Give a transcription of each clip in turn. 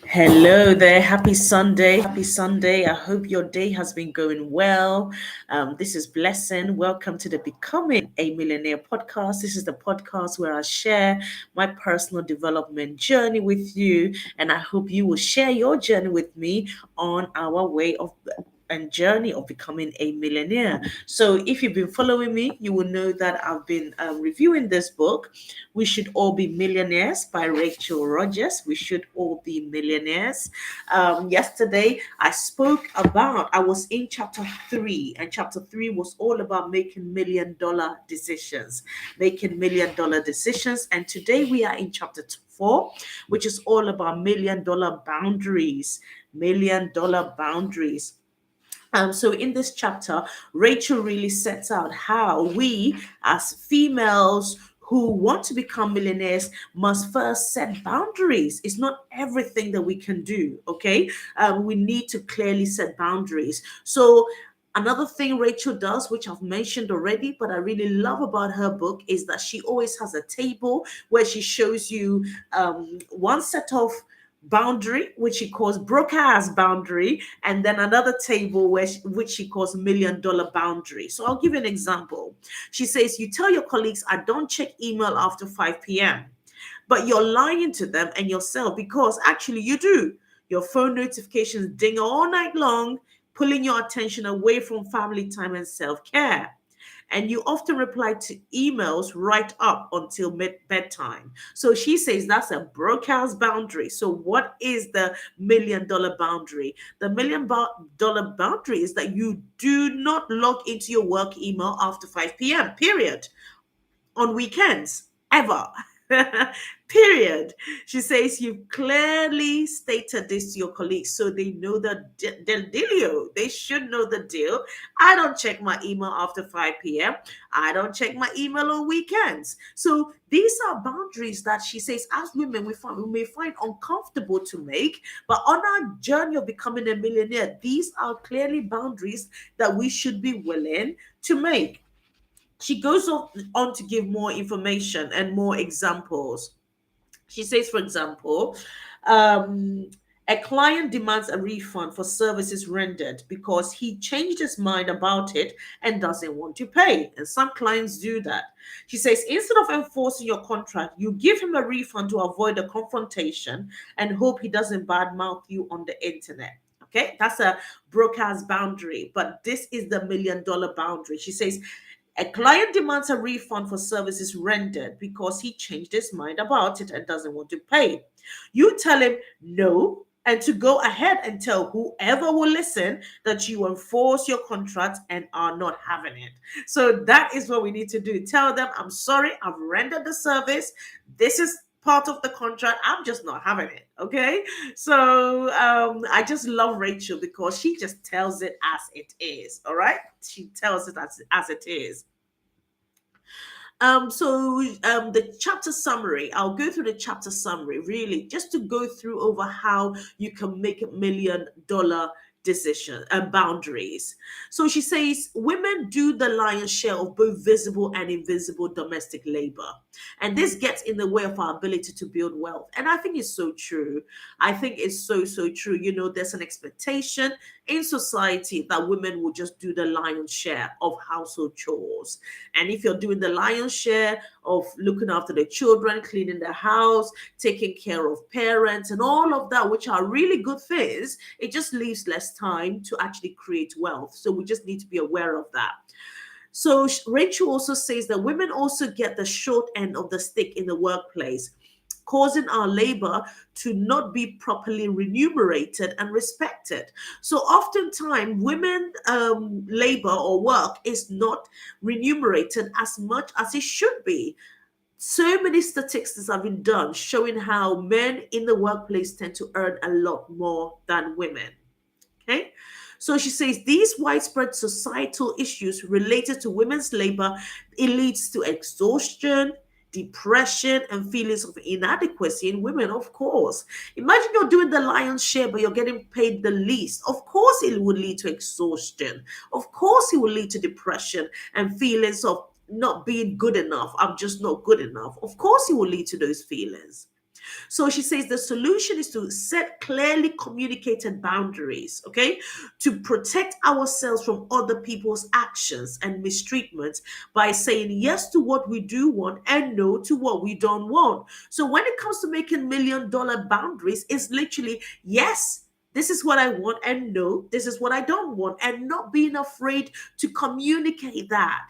Hello there. Happy Sunday. Happy Sunday. I hope your day has been going well. This is Blessing. Welcome to the Becoming a Millionaire podcast. This is the podcast where I share my personal development journey with you, and I hope you will share your journey with me on our way of and journey of becoming a millionaire. So, if you've been following me, you will know that I've been reviewing this book, We Should All Be Millionaires by Rachel Rodgers. We should all be millionaires. Yesterday, I was in chapter 3, and chapter 3 was all about making $1 million decisions, making $1 million decisions. And today we are in chapter 4, which is all about $1 million boundaries, $1 million boundaries. So in this chapter, Rachel really sets out how we as females who want to become millionaires must first set boundaries. It's not everything that we can do, okay? We need to clearly set boundaries. So another thing Rachel does, which I've mentioned already, but I really love about her book, is that she always has a table where she shows you one set of boundary, which she calls broker as boundary, and then another table which she calls $1 million boundary. So I'll give you an example. She says, you tell your colleagues, I don't check email after 5 p.m., but you're lying to them and yourself because actually you do. Your phone notifications ding all night long, pulling your attention away from family time and self-care. And you often reply to emails right up until bedtime. So she says that's a broke house boundary. So what is the $1 million boundary? The $1 million boundary is that you do not log into your work email after 5 p.m., period, on weekends, ever. Period. She says you've clearly stated this to your colleagues so they know the dealio. They should know the deal. I don't check my email after 5 p.m. I don't check my email on weekends. So these are boundaries that she says as women we may find uncomfortable to make, but on our journey of becoming a millionaire, these are clearly boundaries that we should be willing to make. She goes on to give more information and more examples. She says, for example, um, a client demands a refund for services rendered because he changed his mind about it and doesn't want to pay. And some clients do that. She says, instead of enforcing your contract, you give him a refund to avoid a confrontation and hope he doesn't badmouth you on the internet. Okay, that's a broker's boundary, but this is the $1 million boundary. She says, a client demands a refund for services rendered because he changed his mind about it and doesn't want to pay. You tell him no and to go ahead and tell whoever will listen that you enforce your contract and are not having it. So that is what we need to do. Tell them, I'm sorry, I've rendered the service. This is part of the contract. I'm just not having it. Okay. So I just love Rachel because she just tells it as it is. All right. She tells it as it is. The chapter summary, I'll go through the chapter summary really just to go through over how you can make $1 million decision and boundaries. So she says women do the lion's share of both visible and invisible domestic labor. And this gets in the way of our ability to build wealth. And I think it's so true. I think it's so true. You know, there's an expectation in society that women will just do the lion's share of household chores. And if you're doing the lion's share of looking after the children, cleaning the house, taking care of parents, and all of that, which are really good things, it just leaves less time to actually create wealth. So we just need to be aware of that. So Rachel also says that women also get the short end of the stick in the workplace, causing our labor to not be properly remunerated and respected. So oftentimes women labor or work is not remunerated as much as it should be. So many statistics have been done showing how men in the workplace tend to earn a lot more than women. Okay. So she says these widespread societal issues related to women's labor, it leads to exhaustion, depression, and feelings of inadequacy in women, of course. Imagine you're doing the lion's share, but you're getting paid the least. Of course, it will lead to exhaustion. Of course, it will lead to depression and feelings of not being good enough. I'm just not good enough. Of course, it will lead to those feelings. So she says the solution is to set clearly communicated boundaries, okay, to protect ourselves from other people's actions and mistreatment by saying yes to what we do want and no to what we don't want. So when it comes to making $1 million boundaries, it's literally yes. This is what I want, and no, this is what I don't want, and not being afraid to communicate that.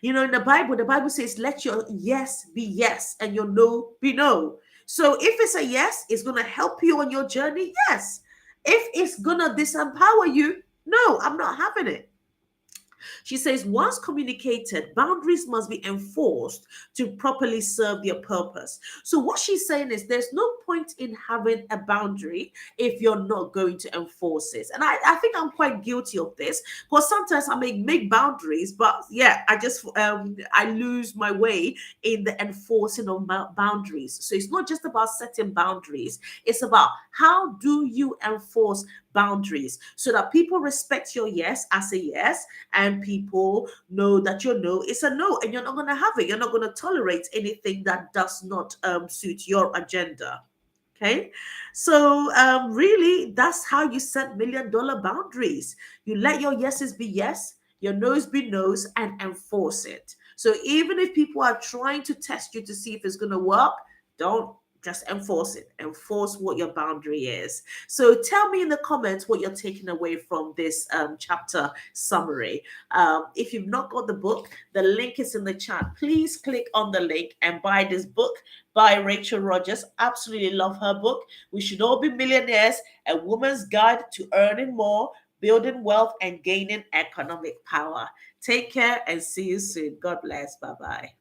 You know, in the Bible says, let your yes be yes and your no be no. So if it's a yes, it's going to help you on your journey. Yes. If it's going to disempower you, no, I'm not having it. She says, once communicated, boundaries must be enforced to properly serve their purpose. So, what she's saying is there's no point in having a boundary if you're not going to enforce it. And I think I'm quite guilty of this because sometimes I may make boundaries, but yeah, I lose my way in the enforcing of boundaries. So, it's not just about setting boundaries, it's about how do you enforce boundaries so that people respect your yes as a yes and people know that your no is a no and you're not going to have it. You're not going to tolerate anything that does not suit your agenda. Okay, so really, that's how you set $1 million boundaries. You let your yeses be yes, your no's be no's, and enforce it. So even if people are trying to test you to see if it's going to work, don't just enforce it. Enforce what your boundary is. So tell me in the comments what you're taking away from this chapter summary. If you've not got the book, the link is in the chat. Please click on the link and buy this book by Rachel Rodgers. Absolutely love her book. We Should All Be Millionaires, A Woman's Guide to Earning More, Building Wealth, and Gaining Economic Power. Take care and see you soon. God bless. Bye-bye.